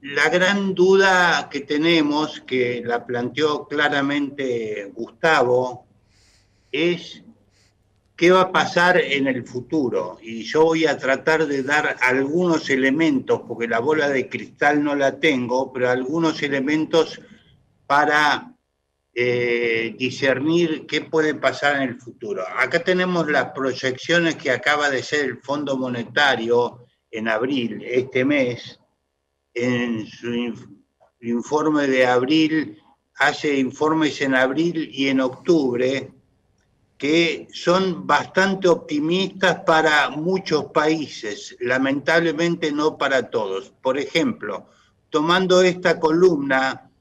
La gran duda que tenemos, que la planteó claramente Gustavo, es qué va a pasar en el futuro. Y yo voy a tratar de dar algunos elementos, porque la bola de cristal no la tengo, pero algunos elementos para discernir qué puede pasar en el futuro. Acá tenemos las proyecciones que acaba de ser el Fondo Monetario en abril, este mes, en su informe de abril, hace informes en abril y en octubre que son bastante optimistas para muchos países, lamentablemente no para todos. Por ejemplo, tomando esta columna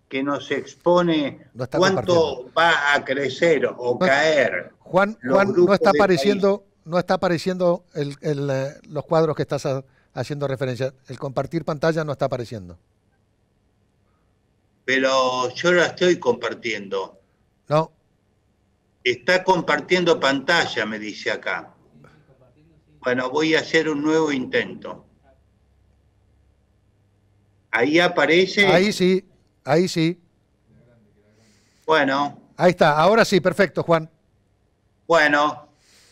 que nos expone No está compartiendo. cuánto va a crecer o No, caer los Juan, no grupos está de países, apareciendo, no está apareciendo los cuadros que estás haciendo referencia. El compartir pantalla no está apareciendo. pero yo la estoy compartiendo. No, Está compartiendo pantalla, me dice acá. Bueno, voy a hacer un nuevo intento. Ahí ahí aparece. sí, ahí sí. Bueno, Ahí está, ahora sí, perfecto, Juan. bueno,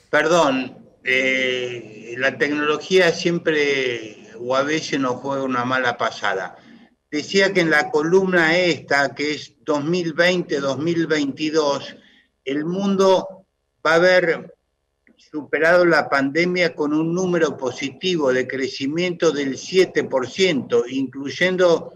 perdón. La tecnología siempre o a veces nos juega una mala pasada. Decía que en la columna esta, que es 2020-2022, el mundo va a haber superado la pandemia con un número positivo de crecimiento del 7%, incluyendo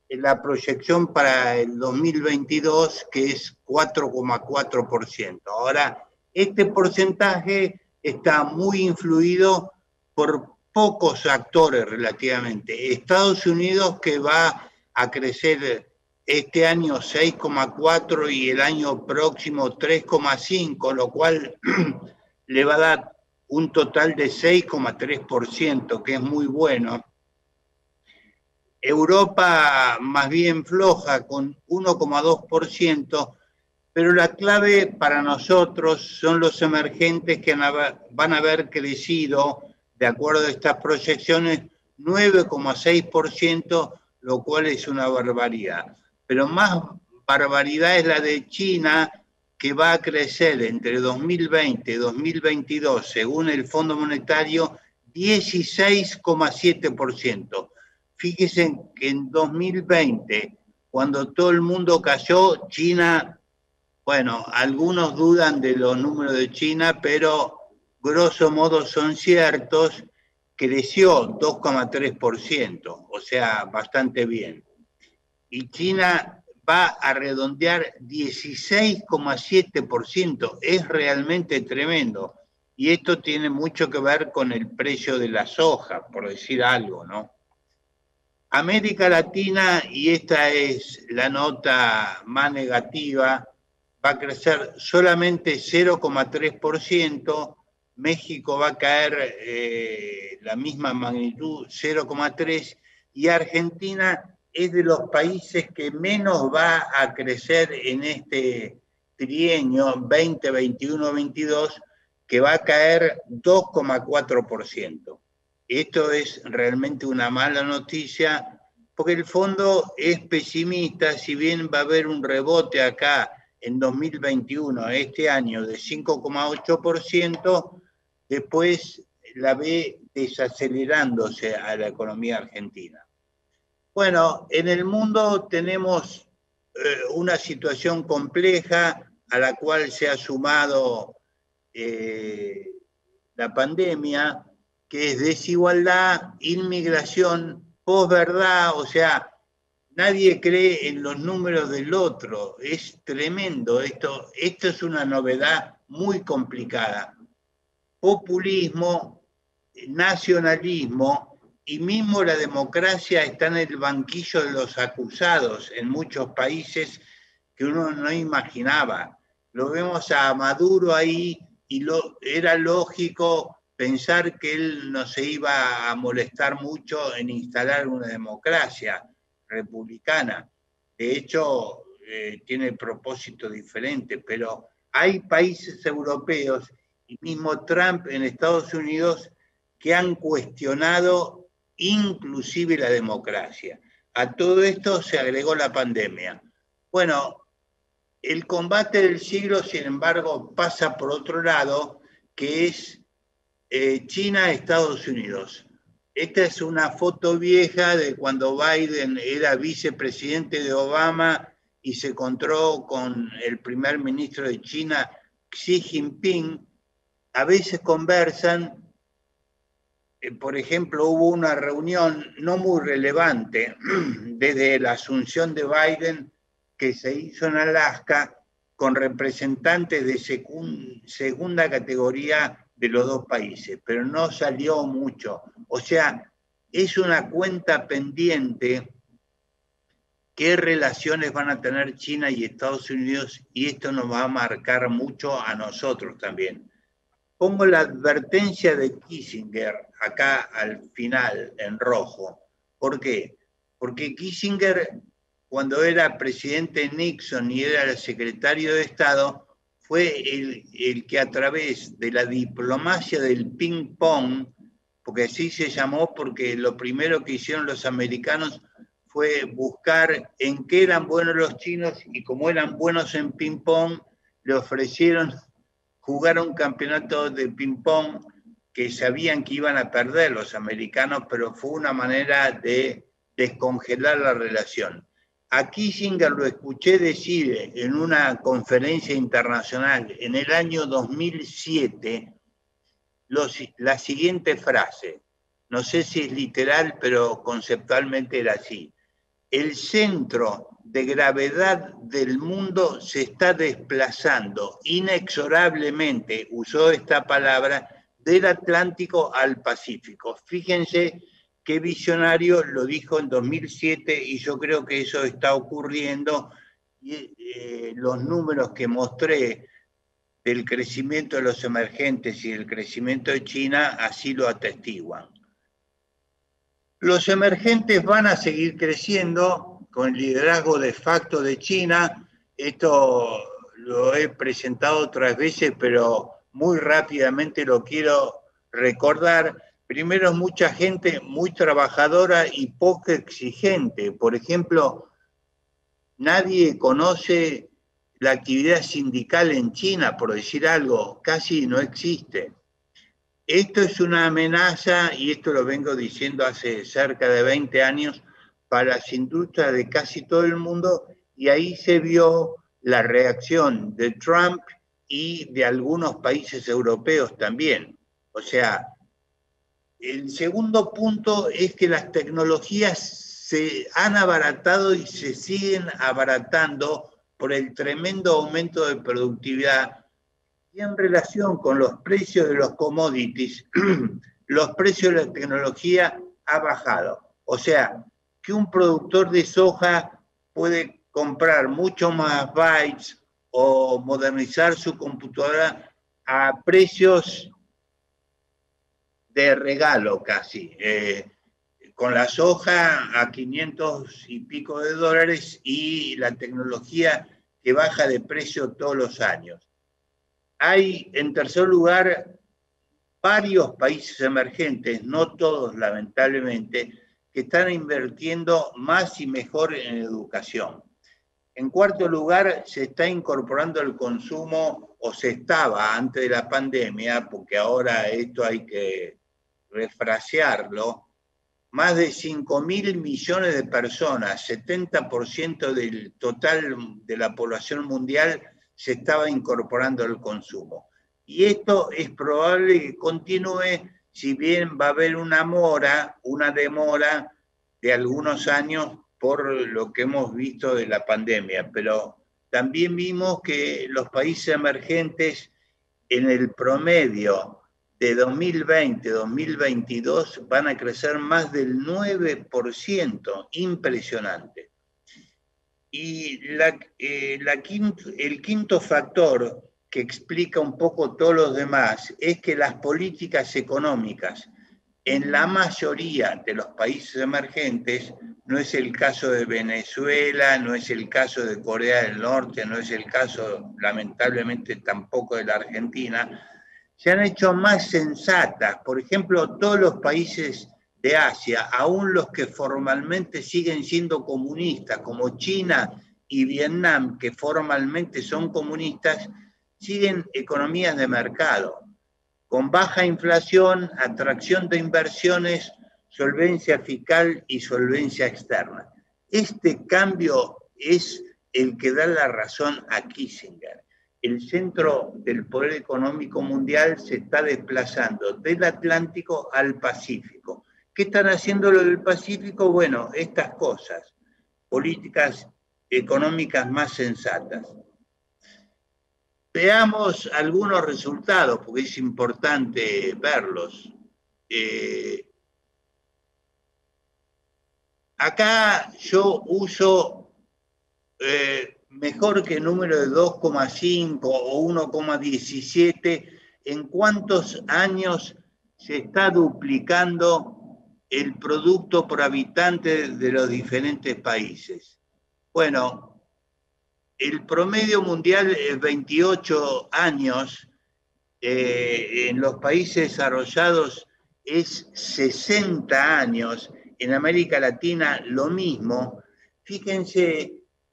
la proyección para el 2022, que es 4,4%. Ahora, este porcentaje está muy influido por pocos actores relativamente. Estados Unidos, que va a crecer este año 6,4 y el año próximo 3,5, lo cual le va a dar un total de 6,3%, que es muy bueno. Europa más bien floja con 1,2%, pero la clave para nosotros son los emergentes que van a haber crecido, de acuerdo a estas proyecciones, 9,6%, lo cual es una barbaridad. Pero más barbaridad es la de China, que va a crecer entre 2020 y 2022, según el Fondo Monetario, 16,7%. Fíjense que en 2020, cuando todo el mundo cayó, China, bueno, algunos dudan de los números de China, pero grosso modo son ciertos, creció 2,3%, o sea, bastante bien. Y China va a redondear 16,7%, es realmente tremendo. Y esto tiene mucho que ver con el precio de la soja, por decir algo, ¿no? América Latina, y esta es la nota más negativa, va a crecer solamente 0,3%, México va a caer la misma magnitud, 0,3%, y Argentina es de los países que menos va a crecer en este trienio 2021-22, que va a caer 2,4%. Esto es realmente una mala noticia, porque el fondo es pesimista. Si bien va a haber un rebote acá en 2021, este año, de 5,8%, después la ve desacelerándose a la economía argentina. Bueno, en el mundo tenemos una situación compleja a la cual se ha sumado eh, la pandemia, que es desigualdad, inmigración, posverdad, o sea, nadie cree en los números del otro, es tremendo esto es una novedad muy complicada. Populismo, nacionalismo y mismo la democracia está en el banquillo de los acusados en muchos países que uno no imaginaba. Lo vemos a Maduro ahí y era lógico pensar que él no se iba a molestar mucho en instalar una democracia republicana. De hecho, tiene propósito diferente, pero hay países europeos y mismo Trump en Estados Unidos que han cuestionado inclusive la democracia. A todo esto se agregó la pandemia. Bueno, el combate del siglo, sin embargo, pasa por otro lado, que es China-Estados Unidos. Esta es una foto vieja de cuando Biden era vicepresidente de Obama y se encontró con el primer ministro de China, Xi Jinping. A veces conversan, por ejemplo, hubo una reunión no muy relevante desde la asunción de Biden que se hizo en Alaska con representantes de segunda categoría de los dos países, pero no salió mucho. O sea, es una cuenta pendiente qué relaciones van a tener China y Estados Unidos, y esto nos va a marcar mucho a nosotros también. Pongo la advertencia de Kissinger acá al final en rojo. ¿Por qué? Porque Kissinger, cuando era presidente Nixon y era el secretario de Estado, fue el que a través de la diplomacia del ping-pong, porque así se llamó, porque lo primero que hicieron los americanos fue buscar en qué eran buenos los chinos, y como eran buenos en ping-pong, le ofrecieron jugar un campeonato de ping-pong que sabían que iban a perder los americanos, pero fue una manera de descongelar la relación. A Kissinger lo escuché decir en una conferencia internacional en el año 2007 la siguiente frase, no sé si es literal, pero conceptualmente era así: el centro de gravedad del mundo se está desplazando inexorablemente, usó esta palabra, del Atlántico al Pacífico. Fíjense qué visionario, lo dijo en 2007 y yo creo que eso está ocurriendo. Y los números que mostré del crecimiento de los emergentes y del crecimiento de China así lo atestiguan. Los emergentes van a seguir creciendo con el liderazgo de facto de China. Esto lo he presentado otras veces, pero muy rápidamente lo quiero recordar. Primero, mucha gente muy trabajadora y poco exigente. Por ejemplo, nadie conoce la actividad sindical en China, por decir algo, casi no existe. Esto es una amenaza, y esto lo vengo diciendo hace cerca de 20 años, para las industrias de casi todo el mundo, y ahí se vio la reacción de Trump y de algunos países europeos también. O sea, el segundo punto es que las tecnologías se han abaratado y se siguen abaratando por el tremendo aumento de productividad. Y en relación con los precios de los commodities, los precios de la tecnología han bajado. O sea, que un productor de soja puede comprar mucho más bytes o modernizar su computadora a precios de regalo casi. Con la soja a 500 y pico de dólares y la tecnología que baja de precio todos los años. Hay, en tercer lugar, varios países emergentes, no todos lamentablemente, que están invirtiendo más y mejor en educación. En cuarto lugar, se está incorporando el consumo, o se estaba antes de la pandemia, porque ahora esto hay que refrasearlo, más de 5.000 millones de personas, 70% del total de la población mundial, se estaba incorporando al consumo. Y esto es probable que continúe, si bien va a haber una demora de algunos años por lo que hemos visto de la pandemia, pero también vimos que los países emergentes en el promedio de 2020-2022 van a crecer más del 9%, impresionante. Y el quinto factor que explica un poco todos los demás es que las políticas económicas en la mayoría de los países emergentes, no es el caso de Venezuela, no es el caso de Corea del Norte, no es el caso, lamentablemente, tampoco de la Argentina, se han hecho más sensatas. Por ejemplo, todos los países de Asia, aún los que formalmente siguen siendo comunistas, como China y Vietnam, que formalmente son comunistas, siguen economías de mercado, con baja inflación, atracción de inversiones, solvencia fiscal y solvencia externa. Este cambio es el que da la razón a Kissinger. El centro del poder económico mundial se está desplazando del Atlántico al Pacífico. ¿Qué están haciendo los del Pacífico? Bueno, estas cosas, políticas económicas más sensatas. Veamos algunos resultados, porque es importante verlos. Acá yo uso mejor que número de 2,5 o 1,17 en cuántos años se está duplicando el producto por habitante de los diferentes países. Bueno, el promedio mundial es 28 años, en los países desarrollados es 60 años, en América Latina lo mismo. Fíjense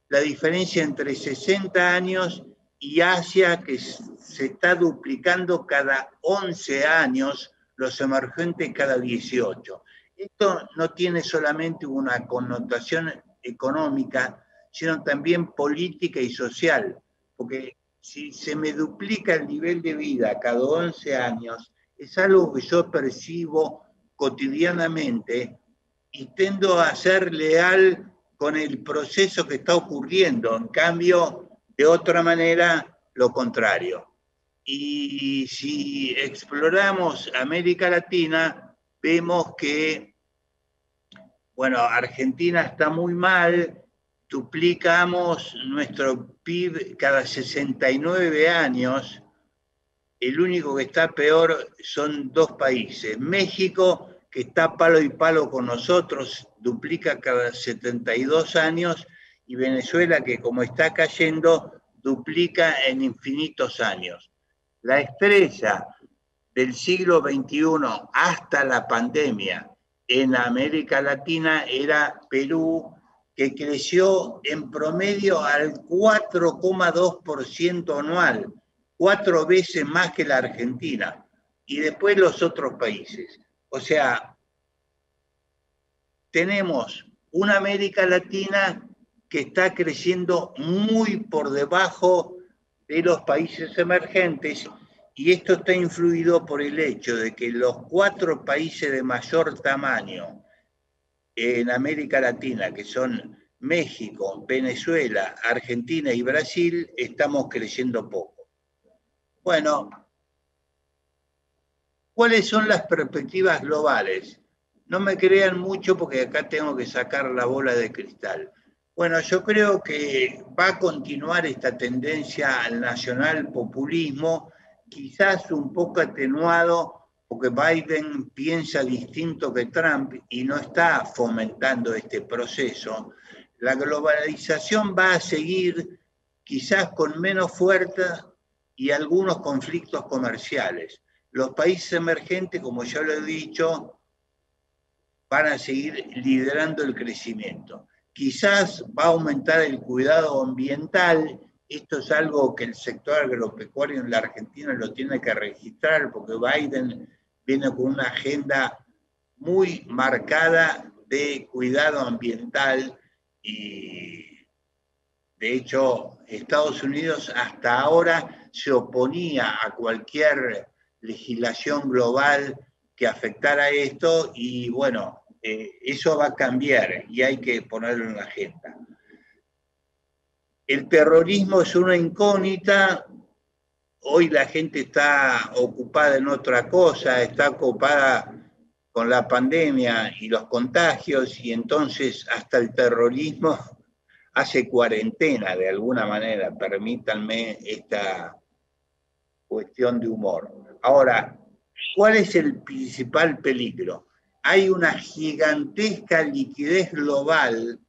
la diferencia entre 60 años y Asia, que se está duplicando cada 11 años, los emergentes cada 18. Esto no tiene solamente una connotación económica, sino también política y social, porque si se me duplica el nivel de vida cada 11 años, es algo que yo percibo cotidianamente y tendo a ser leal con el proceso que está ocurriendo. En cambio, de otra manera, lo contrario. Y si exploramos América Latina, vemos que, bueno, Argentina está muy mal, duplicamos nuestro PIB cada 69 años, el único que está peor son dos países, México, que está palo y palo con nosotros, duplica cada 72 años, y Venezuela, que como está cayendo, duplica en infinitos años. La estrella del siglo XXI hasta la pandemia en América Latina era Perú, que creció en promedio al 4,2% anual, 4 veces más que la Argentina, y después los otros países. O sea, tenemos una América Latina que está creciendo muy por debajo de los países emergentes, y esto está influido por el hecho de que los 4 países de mayor tamaño en América Latina, que son México, Venezuela, Argentina y Brasil, estamos creciendo poco. Bueno, ¿cuáles son las perspectivas globales? No me crean mucho porque acá tengo que sacar la bola de cristal. Bueno, yo creo que va a continuar esta tendencia al nacional populismo, quizás un poco atenuado porque Biden piensa distinto que Trump y no está fomentando este proceso. La globalización va a seguir quizás con menos fuerza y algunos conflictos comerciales. Los países emergentes, como ya lo he dicho, van a seguir liderando el crecimiento. Quizás va a aumentar el cuidado ambiental. Esto es algo que el sector agropecuario en la Argentina lo tiene que registrar, porque Biden viene con una agenda muy marcada de cuidado ambiental, y de hecho Estados Unidos hasta ahora se oponía a cualquier legislación global que afectara esto, y bueno, eso va a cambiar y hay que ponerlo en la agenda. El terrorismo es una incógnita. Hoy la gente está ocupada en otra cosa, está ocupada con la pandemia y los contagios, y entonces hasta el terrorismo hace cuarentena de alguna manera. Permítanme esta cuestión de humor. Ahora, ¿cuál es el principal peligro? Hay una gigantesca liquidez global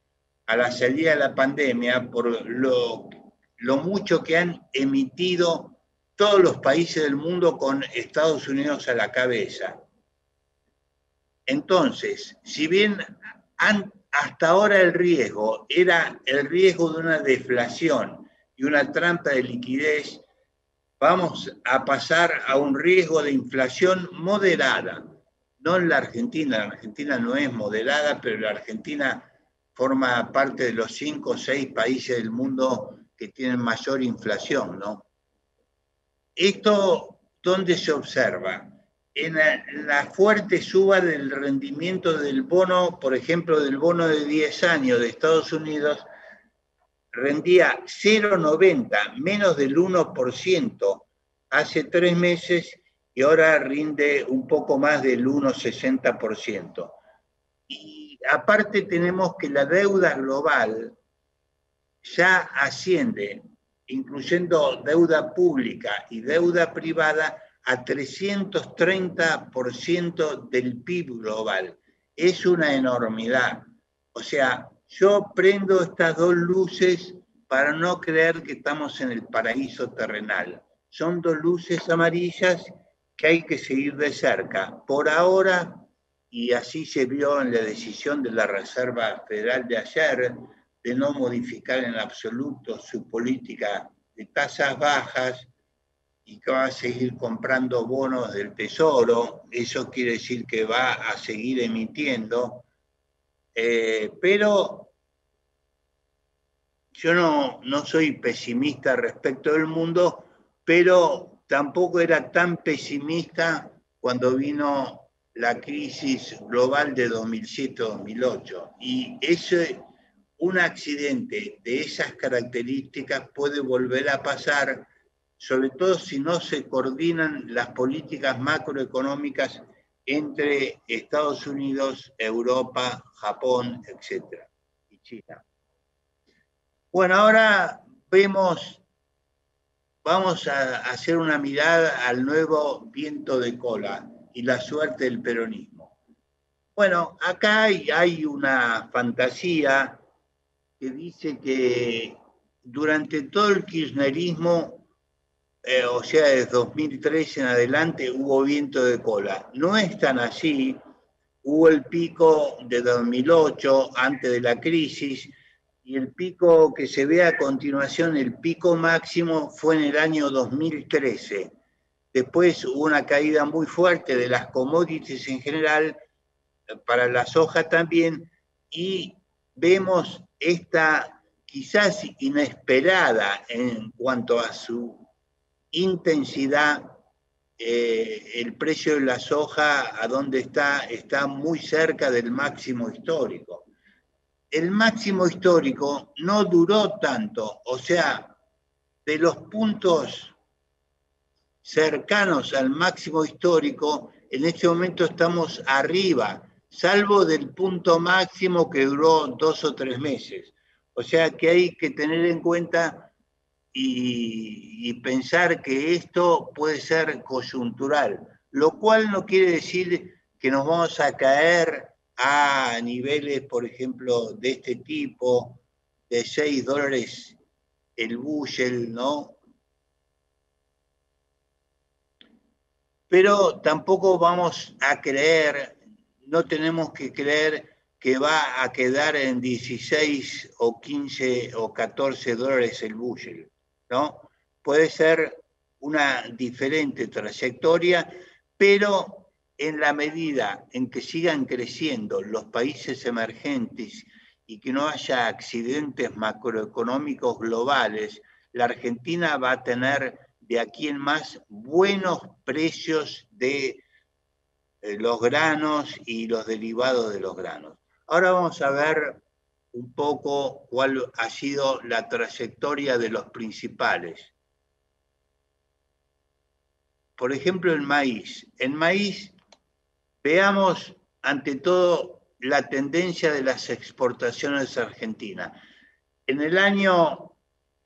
a la salida de la pandemia por lo mucho que han emitido todos los países del mundo con Estados Unidos a la cabeza. Entonces, si bien hasta ahora el riesgo era el riesgo de una deflación y una trampa de liquidez, vamos a pasar a un riesgo de inflación moderada. No en la Argentina no es moderada, pero la Argentina forma parte de los 5 o 6 países del mundo que tienen mayor inflación, ¿no? Esto, ¿dónde se observa? En la fuerte suba del rendimiento del bono, por ejemplo, del bono de 10 años de Estados Unidos, rendía 0,90, menos del 1% hace 3 meses y ahora rinde un poco más del 1,60%. Y aparte tenemos que la deuda global ya asciende, incluyendo deuda pública y deuda privada, a 330% del PIB global. Es una enormidad. O sea, yo prendo estas dos luces para no creer que estamos en el paraíso terrenal. Son dos luces amarillas que hay que seguir de cerca. Por ahora, y así se vio en la decisión de la Reserva Federal de ayer, de no modificar en absoluto su política de tasas bajas y que va a seguir comprando bonos del Tesoro. Eso quiere decir que va a seguir emitiendo, pero yo no soy pesimista respecto del mundo, pero tampoco era tan pesimista cuando vino la crisis global de 2007-2008. Y ese, un accidente de esas características puede volver a pasar, sobre todo si no se coordinan las políticas macroeconómicas entre Estados Unidos, Europa, Japón, etc. y China. Bueno, ahora vamos a hacer una mirada al nuevo viento de cola y la suerte del peronismo. Bueno, acá hay una fantasía que dice que durante todo el kirchnerismo, o sea, desde 2003 en adelante, hubo viento de cola. No es tan así. Hubo el pico de 2008, antes de la crisis, y el pico que se ve a continuación, el pico máximo, fue en el año 2013. Después hubo una caída muy fuerte de las commodities en general, para la soja también, y vemos esta quizás inesperada en cuanto a su intensidad. El precio de la soja, a donde está muy cerca del máximo histórico. El máximo histórico no duró tanto, o sea, de los puntos cercanos al máximo histórico, en este momento estamos arriba, salvo del punto máximo que duró 2 o 3 meses. O sea que hay que tener en cuenta y pensar que esto puede ser coyuntural, lo cual no quiere decir que nos vamos a caer a niveles, por ejemplo, de este tipo, de $6 el bushel, ¿no? Pero tampoco vamos a creer, no tenemos que creer que va a quedar en 16 o 15 o $14 el bushel, ¿no? Puede ser una diferente trayectoria, pero en la medida en que sigan creciendo los países emergentes y que no haya accidentes macroeconómicos globales, la Argentina va a tener de aquí en más buenos precios de los granos y los derivados de los granos. Ahora vamos a ver un poco cuál ha sido la trayectoria de los principales. Por ejemplo, el maíz. En maíz, veamos ante todo la tendencia de las exportaciones argentinas. En el año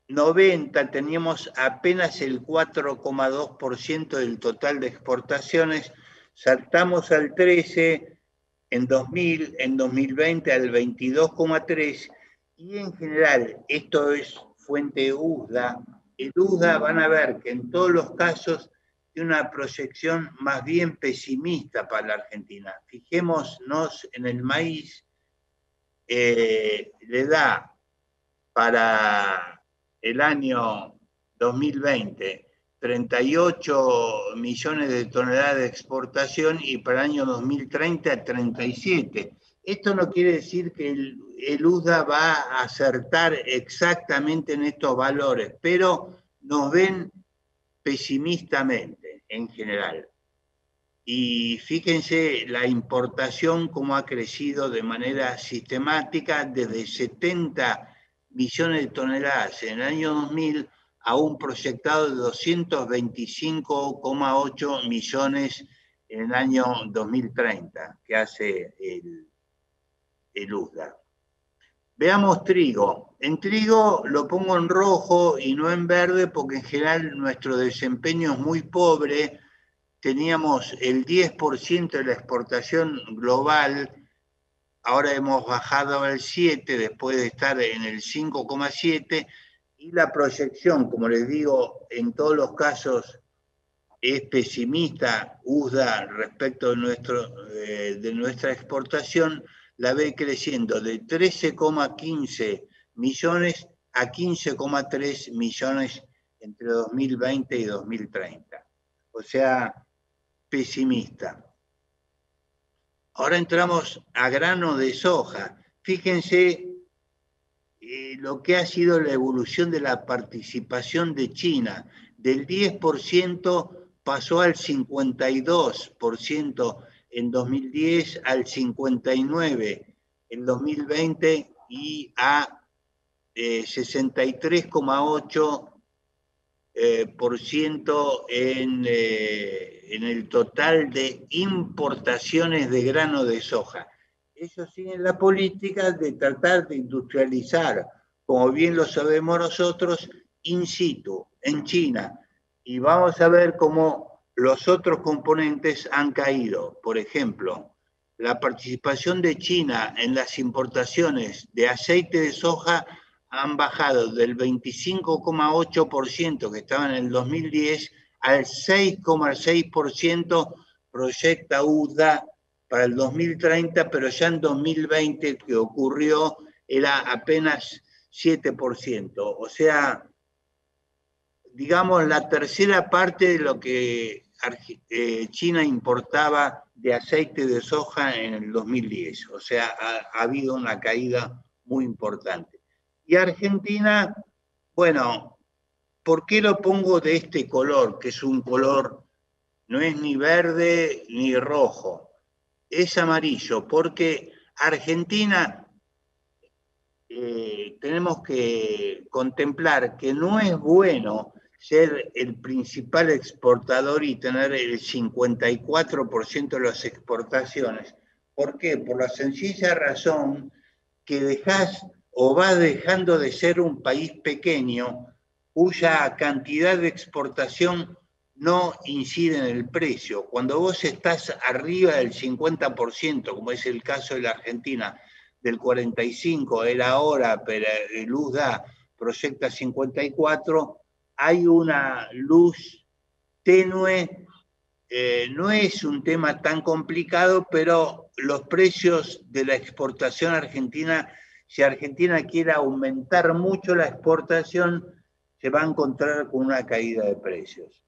90 teníamos apenas el 4,2% del total de exportaciones, saltamos al 13 en 2000, en 2020 al 22,3%, y en general, esto es fuente USDA, el USDA van a ver que en todos los casos tiene una proyección más bien pesimista para la Argentina. Fijémonos en el maíz, le da para el año 2020 38 millones de toneladas de exportación y para el año 2030 37. Esto no quiere decir que el USDA va a acertar exactamente en estos valores, pero nos ven pesimistamente en general. Y fíjense la importación cómo ha crecido de manera sistemática desde 70 millones de toneladas en el año 2000 a un proyectado de 225,8 millones en el año 2030, que hace el USDA. Veamos trigo. En trigo lo pongo en rojo y no en verde porque en general nuestro desempeño es muy pobre. Teníamos el 10% de la exportación global, ahora hemos bajado al 7% después de estar en el 5,7%, y la proyección, como les digo, en todos los casos es pesimista. USDA respecto de nuestra exportación la ve creciendo de 13,15 millones a 15,3 millones entre 2020 y 2030. O sea, pesimista. Ahora entramos a grano de soja. Fíjense lo que ha sido la evolución de la participación de China. Del 10% pasó al 52% en 2010, al 59% en 2020 y a 63,8% en el total de importaciones de grano de soja. Ellos siguen la política de tratar de industrializar, como bien lo sabemos nosotros, in situ, en China. Y vamos a ver cómo los otros componentes han caído. Por ejemplo, la participación de China en las importaciones de aceite de soja han bajado del 25,8% que estaba en el 2010 al 6,6% proyecta USDA para el 2030, pero ya en 2020 que ocurrió era apenas 7%. O sea, digamos la tercera parte de lo que China importaba de aceite de soja en el 2010. O sea, ha habido una caída muy importante. Y Argentina, bueno, ¿por qué lo pongo de este color? Que es un color, no es ni verde ni rojo, es amarillo, porque Argentina tenemos que contemplar que no es bueno ser el principal exportador y tener el 54% de las exportaciones. ¿Por qué? Por la sencilla razón que dejás o vas dejando de ser un país pequeño cuya cantidad de exportación no incide en el precio. Cuando vos estás arriba del 50%, como es el caso de la Argentina, del 45% era ahora, pero el USDA proyecta 54%, hay una luz tenue. No es un tema tan complicado, pero los precios de la exportación argentina, si Argentina quiere aumentar mucho la exportación, se va a encontrar con una caída de precios.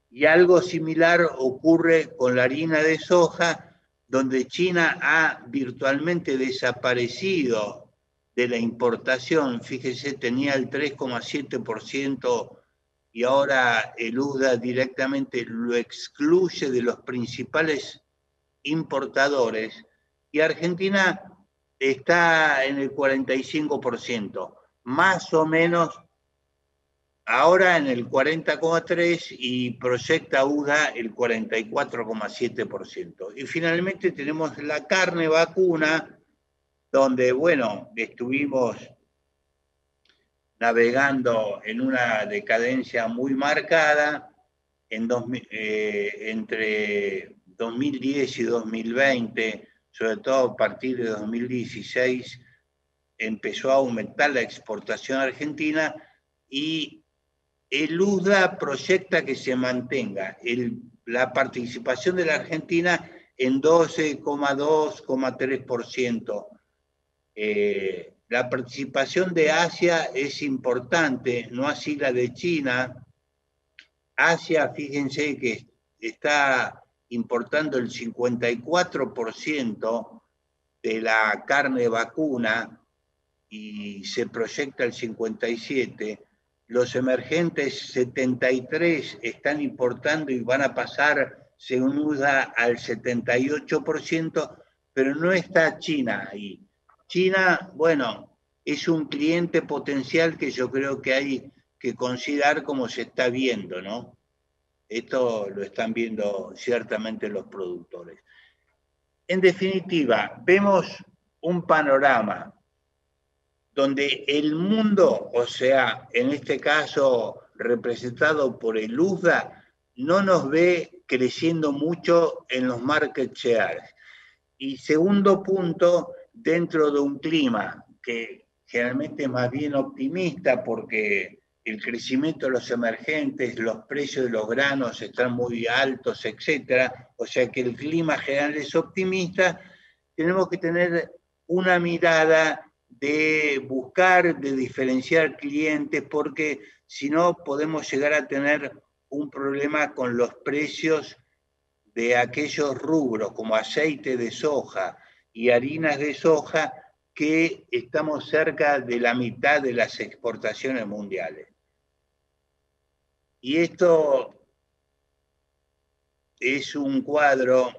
Y algo similar ocurre con la harina de soja, donde China ha virtualmente desaparecido de la importación. Fíjese, tenía el 3,7% y ahora el USDA directamente lo excluye de los principales importadores, y Argentina está en el 45%, más o menos ahora en el 40,3% y proyecta USDA el 44,7%. Y finalmente tenemos la carne vacuna, donde, bueno, estuvimos navegando en una decadencia muy marcada entre 2010 y 2020, sobre todo a partir de 2016, empezó a aumentar la exportación argentina y el USDA proyecta que se mantenga la participación de la Argentina en 12,2,3%. La participación de Asia es importante, no así la de China. Asia, fíjense que está importando el 54% de la carne vacuna y se proyecta el 57%. Los emergentes 73 están importando y van a pasar, según USDA, al 78%, pero no está China ahí. China, bueno, es un cliente potencial que yo creo que hay que considerar como se está viendo, ¿no? Esto lo están viendo ciertamente los productores. En definitiva, vemos un panorama donde el mundo, o sea, en este caso representado por el USDA, no nos ve creciendo mucho en los market shares. Y segundo punto, dentro de un clima que generalmente es más bien optimista porque el crecimiento de los emergentes, los precios de los granos están muy altos, etcétera, o sea que el clima general es optimista, tenemos que tener una mirada de buscar, de diferenciar clientes, porque si no podemos llegar a tener un problema con los precios de aquellos rubros como aceite de soja y harinas de soja, que estamos cerca de la mitad de las exportaciones mundiales. Y esto es un cuadro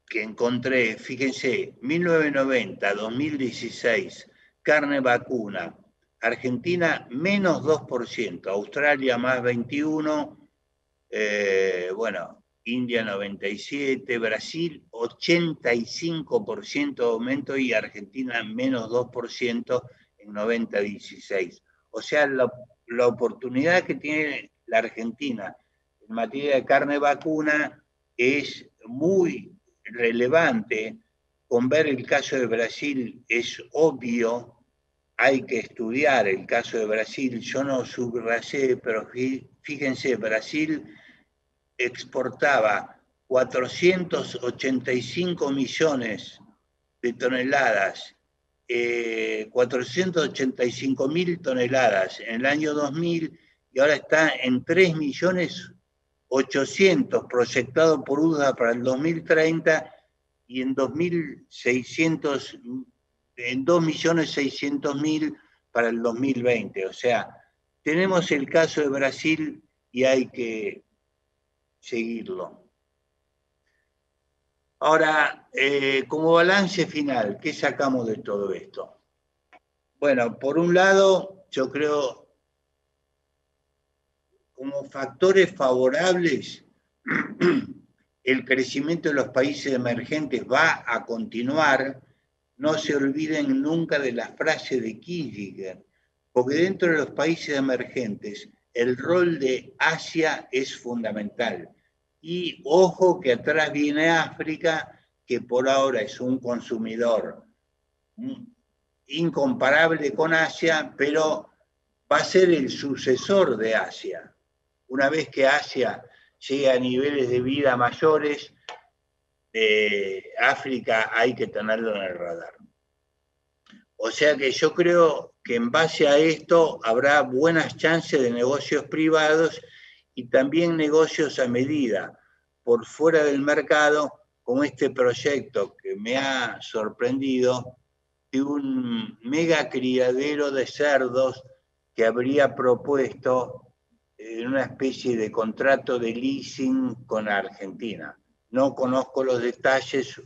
que encontré, fíjense, 1990, 2016, carne vacuna, Argentina menos 2%, Australia más 21%, bueno, India 97%, Brasil 85% de aumento y Argentina menos 2% en 90-16. O sea, la oportunidad que tiene la Argentina en materia de carne vacuna es muy relevante. Con ver el caso de Brasil es obvio, hay que estudiar el caso de Brasil. Yo no subrayé, pero fíjense, Brasil exportaba 485 millones de toneladas, 485.000 toneladas en el año 2000 y ahora está en 3.800.000 proyectado por USDA para el 2030 y en 2.600.000 para el 2020. O sea, tenemos el caso de Brasil y hay que seguirlo. Ahora, como balance final, ¿qué sacamos de todo esto? Bueno, por un lado, yo creo, como factores favorables, el crecimiento de los países emergentes va a continuar. No se olviden nunca de la frase de Kissinger, porque dentro de los países emergentes el rol de Asia es fundamental. Y ojo que atrás viene África, que por ahora es un consumidor incomparable con Asia, pero va a ser el sucesor de Asia. Una vez que Asia llegue a niveles de vida mayores, África hay que tenerlo en el radar. O sea que yo creo que en base a esto habrá buenas chances de negocios privados y también negocios a medida por fuera del mercado, con este proyecto que me ha sorprendido de un mega criadero de cerdos que habría propuesto en una especie de contrato de leasing con Argentina. No conozco los detalles,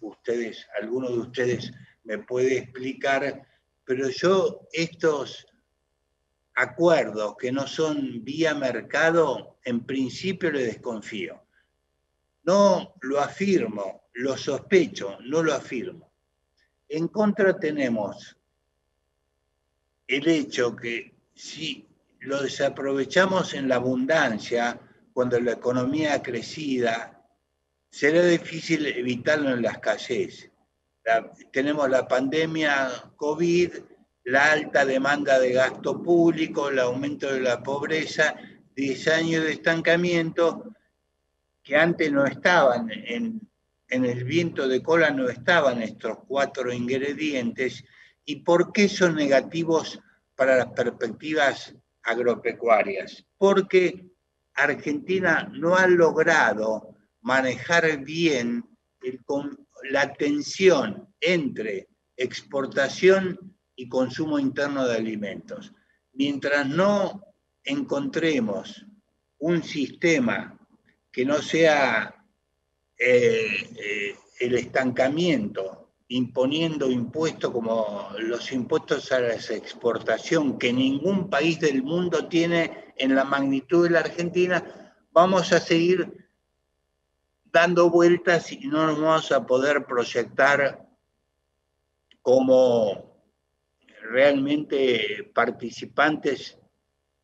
alguno de ustedes me puede explicar, pero yo estos acuerdos que no son vía mercado, en principio le desconfío. No lo afirmo, lo sospecho, no lo afirmo. En contra tenemos el hecho que si lo desaprovechamos en la abundancia, cuando la economía ha crecido, será difícil evitarlo en la escasez. Tenemos la pandemia COVID, la alta demanda de gasto público, el aumento de la pobreza, 10 años de estancamiento que antes no estaban en el viento de cola, no estaban estos 4 ingredientes. ¿Y por qué son negativos para las perspectivas agropecuarias? Porque Argentina no ha logrado manejar bien la tensión entre exportación y consumo interno de alimentos. Mientras no encontremos un sistema que no sea el estancamiento, imponiendo impuestos como los impuestos a la exportación, que ningún país del mundo tiene en la magnitud de la Argentina, vamos a seguir dando vueltas y no nos vamos a poder proyectar como realmente participantes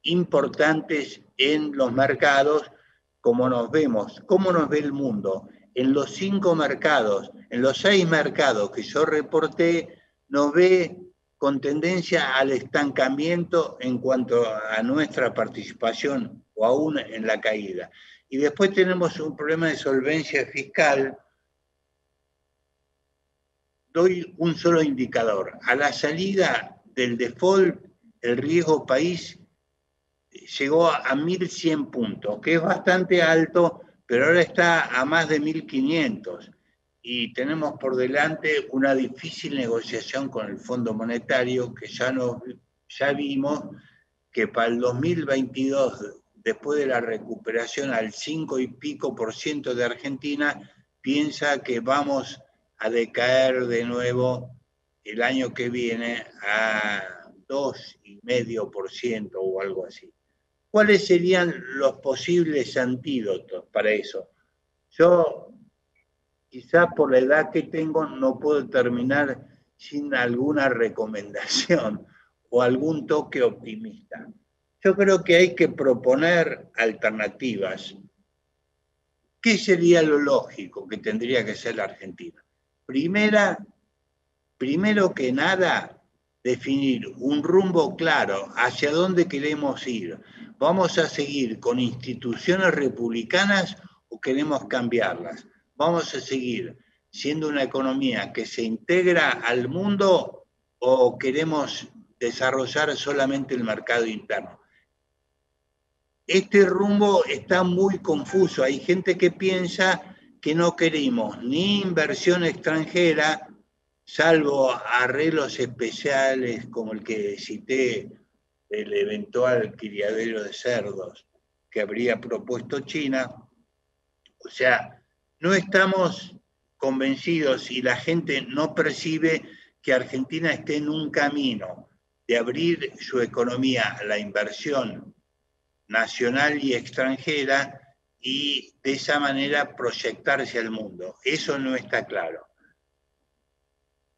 importantes en los mercados, como nos vemos, cómo nos ve el mundo. En los 5 mercados, en los 6 mercados que yo reporté, nos ve con tendencia al estancamiento en cuanto a nuestra participación o aún en la caída. Y después tenemos un problema de solvencia fiscal. Doy un solo indicador. A la salida del default, el riesgo país llegó a 1.100 puntos, que es bastante alto, pero ahora está a más de 1.500. Y tenemos por delante una difícil negociación con el Fondo Monetario, que ya vimos que para el 2022, después de la recuperación al 5 y pico % de Argentina, piensa que vamos a decaer de nuevo el año que viene a 2,5% o algo así. ¿Cuáles serían los posibles antídotos para eso? Yo, quizás por la edad que tengo, no puedo terminar sin alguna recomendación o algún toque optimista. Yo creo que hay que proponer alternativas. ¿Qué sería lo lógico que tendría que ser la Argentina? Primero que nada, definir un rumbo claro hacia dónde queremos ir. ¿Vamos a seguir con instituciones republicanas o queremos cambiarlas? ¿Vamos a seguir siendo una economía que se integra al mundo o queremos desarrollar solamente el mercado interno? Este rumbo está muy confuso. Hay gente que piensa que no queremos ni inversión extranjera, salvo arreglos especiales como el que cité, el eventual criadero de cerdos que habría propuesto China. O sea, no estamos convencidos y la gente no percibe que Argentina esté en un camino de abrir su economía a la inversión nacional y extranjera y de esa manera proyectarse al mundo. Eso no está claro.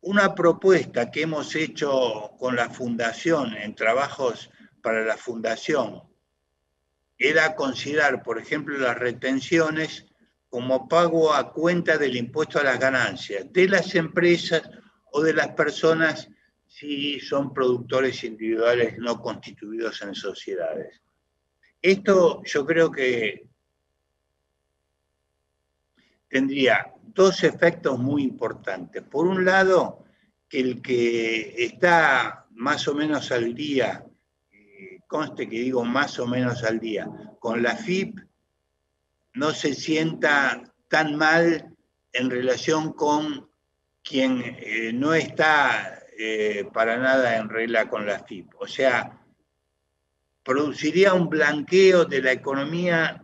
Una propuesta que hemos hecho con la Fundación, en trabajos para la Fundación, era considerar, por ejemplo, las retenciones como pago a cuenta del impuesto a las ganancias de las empresas o de las personas si son productores individuales no constituidos en sociedades. Esto yo creo que tendría 2 efectos muy importantes. Por un lado, que el que está más o menos al día, conste que digo más o menos al día, con la FIP, no se sienta tan mal en relación con quien no está para nada en regla con la FIP. O sea, produciría un blanqueo de la economía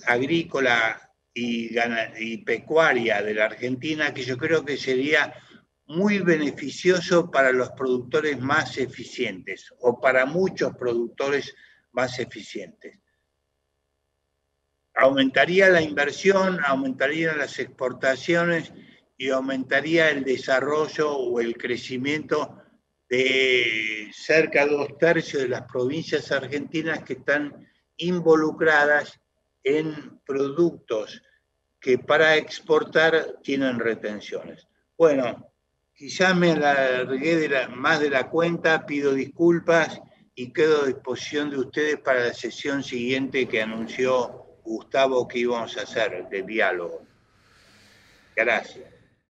agrícola y pecuaria de la Argentina que yo creo que sería muy beneficioso para los productores más eficientes o para muchos productores más eficientes. Aumentaría la inversión, aumentarían las exportaciones y aumentaría el desarrollo o el crecimiento de cerca de 2/3 de las provincias argentinas que están involucradas en productos que para exportar tienen retenciones. Bueno, quizás me alargué más de la cuenta, pido disculpas y quedo a disposición de ustedes para la sesión siguiente que anunció Gustavo que íbamos a hacer, de diálogo. Gracias.